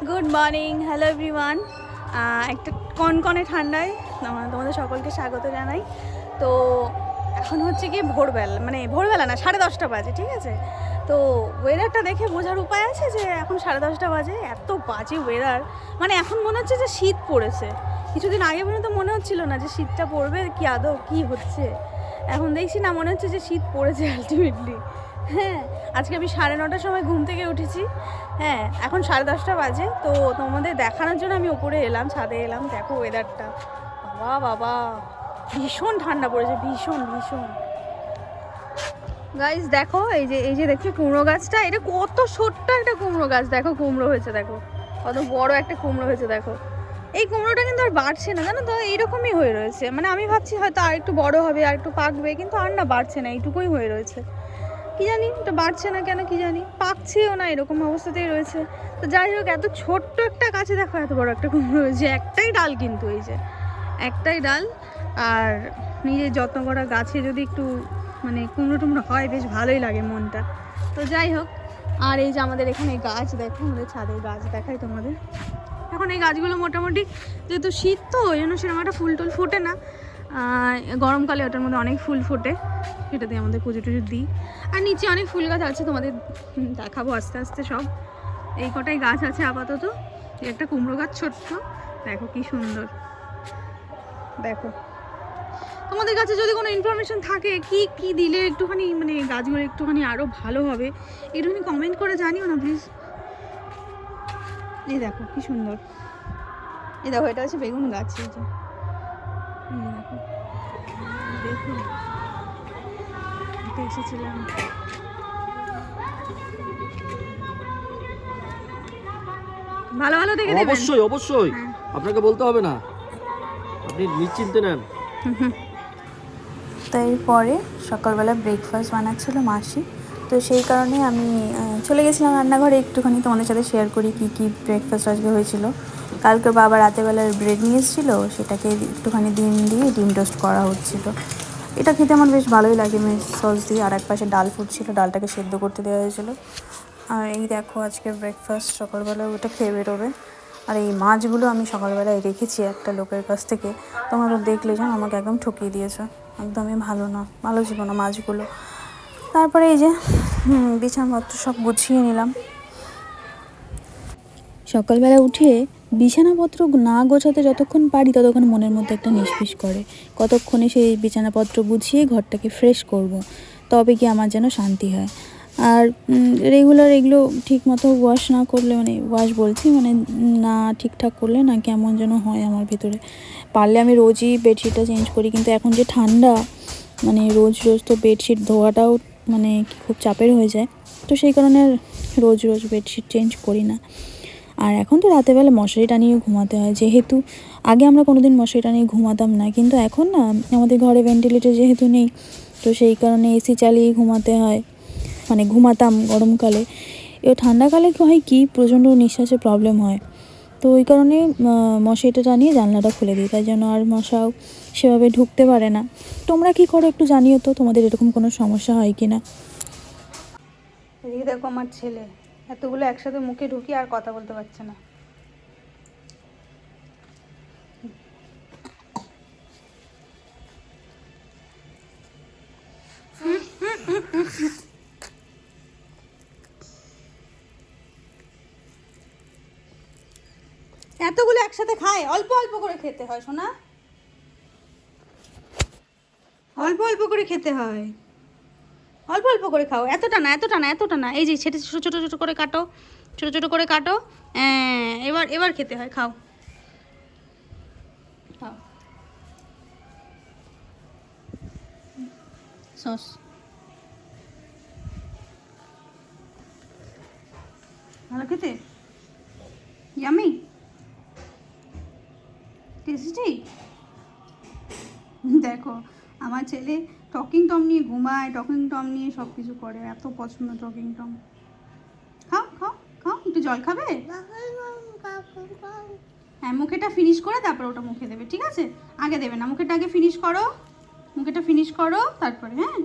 Good morning, hello everyone. একটা কনকনে ঠান্ডায় তোমাদের সকলকে স্বাগত জানাই। তো এখন হচ্ছে কি ভোরবেলা, মানে ভোরবেলা না, 10:30 বাজে, ঠিক আছে? তো ওয়েদারটা দেখে বোঝার উপায় আছে যে এখন 10:30 বাজে, এত বাজে ওয়েদার। মানে এখন মনে হচ্ছে যে শীত পড়েছে। কিছুদিন আগে পর্যন্ত মনে হচ্ছিল না যে শীতটা পড়বে, কি আদৌ কী হচ্ছে। এখন দেখছি না, মনে হচ্ছে যে শীত পড়েছে আলটিমেটলি। হ্যাঁ, আজকে আমি 9:30টার সময় ঘুম থেকে উঠেছি। হ্যাঁ, এখন 10:30 বাজে। তো তোমাদের দেখানোর জন্য আমি ওপরে এলাম, ছাদে এলাম। দেখো ওয়েদারটা, বাবা বাবা, ভীষণ ঠান্ডা পড়েছে, ভীষণ ভীষণ। গাইস দেখো, এই যে দেখছো কুমড়ো গাছটা, এটা কত ছোট্ট একটা কুমড়ো গাছ। দেখো কুমড়ো হয়েছে, দেখো কত বড় একটা কুমড়ো হয়েছে। দেখো এই কুমড়োটা কিন্তু আর বাড়ছে না, জানো তো, এইরকমই হয়ে রয়েছে। মানে আমি ভাবছি হয়তো আর একটু বড় হবে, আর একটু পাকবে, কিন্তু আর না, বাড়ছে না, এইটুকুই হয়ে রয়েছে। কি জানি এটা বাড়ছে না কেন, কি জানি, পাকছেও না, এরকম অবস্থাতেই রয়েছে। তো যাই হোক, এত ছোট্ট একটা গাছে দেখো এত বড় একটা কুমড়ো হয়েছে। একটাই ডাল, কিন্তু এই যে একটাই ডাল। আর নিজের যত্ন করা গাছে যদি একটু মানে কুমড়ো টুমড়ো হয়, বেশ ভালোই লাগে মনটা। তো যাই হোক, আর এই যে আমাদের এখানে গাছ দেখো, আমাদের ছাদের গাছ দেখাই তোমাদের। এখন এই গাছগুলো মোটামুটি, যেহেতু শীত তো ওই জন্য সেরকম একটা ফুল টুল ফোটে না। গরমকালে ওটার মধ্যে অনেক ফুল ফোটে, সেটা দিয়ে আমাদের পুজো টুজো দিই। আর নিচে অনেক ফুল গাছ আছে, তোমাদের দেখাবো আস্তে আস্তে সব। এই কটাই গাছ আছে আপাতত। একটা কুমড়ো গাছ ছোট্ট, দেখো কি সুন্দর। দেখো তোমাদের কাছে যদি কোনো ইনফরমেশন থাকে, কি কি দিলে একটুখানি মানে গাছগুলো একটুখানি আরও ভালো হবে, একটুখানি কমেন্ট করে জানিও না প্লিজ। এই দেখো কি সুন্দর, এই দেখো এটা হচ্ছে বেগুন গাছ। এই যে দেখো, দেখুন এসেছিলাম। ভালো ভালো দেখে দেবেন। অবশ্যই অবশ্যই, হ্যাঁ। আপনাকে বলতে হবে না, আপনি নিশ্চিন্তে নেন। তো এরপরে সকালবেলা ব্রেকফাস্ট বানাচ্ছিল মাসি। তো সেই কারণে আমি চলে গেছিলাম রান্নাঘরে, একটুখানি তোমাদের সাথে শেয়ার করি কী কী ব্রেকফাস্ট আজকে হয়েছিল। কালকে বাবা রাতেবেলার ব্রেড নিয়ে এসেছিলো, সেটাকে একটুখানি ডিম দিয়ে ডিম টোস্ট করা হচ্ছিল। এটা খেতে আমার বেশ ভালোই লাগে মিক্স সস দিয়ে। আর এক পাশে ডাল ফুটছিল, ডালটাকে সেদ্ধ করতে দেওয়া হয়েছিলো। আর এই দেখো আজকে ব্রেকফাস্ট, সকালবেলা ওটা খেয়ে বেরোবে। আর এই মাছগুলো আমি সকালবেলায় রেখেছি একটা লোকের কাছ থেকে। তোমরা তো দেখলে জানো, আমাকে একদম ঠকিয়ে দিয়েছে, একদমই ভালো না, ভালো ছিল না মাছগুলো। তারপরে এই যে বিছানাপত্র সব গুছিয়ে নিলাম। সকালবেলা উঠে বিছানাপত্র না গোছাতে যতক্ষণ পারি, ততক্ষণ মনের মধ্যে একটা নিষ্পিস করে, কতক্ষণে সেই বিছানাপত্র গুছিয়ে ঘরটাকে ফ্রেশ করব, তবে কি আমার যেন শান্তি হয়। আর রেগুলার এগুলো ঠিক মতো ওয়াশ না করলে, মানে ওয়াশ বলছি মানে না ঠিকঠাক করলে না কেমন যেন হয় আমার ভিতরে। পারলে আমি রোজই বেডশিটটা চেঞ্জ করি, কিন্তু এখন যে ঠান্ডা, মানে রোজ রোজ তো বেডশিট ধোয়াটাও মানে খুব চাপের হয়ে যায়। তো সেই কারণে রোজ রোজ বেডশিট চেঞ্জ করি না। আর এখন তো রাতেরবেলা মশারি টানিয়ে ঘুমাতে হয়, যেহেতু আগে আমরা কোনো দিন মশারি টানিয়ে ঘুমাতাম না, কিন্তু এখন না আমাদের ঘরে ভেন্টিলেটর যেহেতু নেই, তো সেই কারণে এসি চালিয়ে ঘুমাতে হয়, মানে ঘুমাতাম গরমকালে। এবার ঠান্ডাকালে হয় কি, প্রচণ্ড নিঃশ্বাসে প্রবলেম হয়, তো ওই কারণে মশারিটা টানিয়ে জানলাটা খুলে দিই, তাই জন্য আর মশাও সেভাবে ঢুকতে পারে না। তোমরা কি করো একটু জানিও তো, তোমাদের এরকম কোনো সমস্যা হয় কি না। এদিকে দেখো আমার ছেলে এতগুলো একসাথে মুখে ঢুকিয়ে আর কথা বলতে পারছে না। এতগুলো একসাথে খায়, অল্প অল্প করে খেতে হয় সোনা, অল্প অল্প করে খেতে হয়, অল্প অল্প করে খাও, এতটা না এতটা না এতটা না। এই যে ছেটে ছোটো ছোটো ছোটো করে কাটো, ছোটো ছোটো করে কাটো। এবার এবার খেতে হয়, খাও খাও। সস ভালো খেতে, ইয়ামি, টেস্টি। দেখো আমার ছেলে টকিং টম নিয়ে ঘুমায়, টকিং টম নিয়ে সব কিছু করে, এত পছন্দ টকিং টম। খাও খাও খাও, একটু জল খাবে? হ্যাঁ, মুখেটা ফিনিশ করে তারপর ওটা মুখে দেবে, ঠিক আছে? আগে দেবে না, মুখেটা আগে ফিনিশ করো, মুখেটা ফিনিশ করো তারপরে। হ্যাঁ,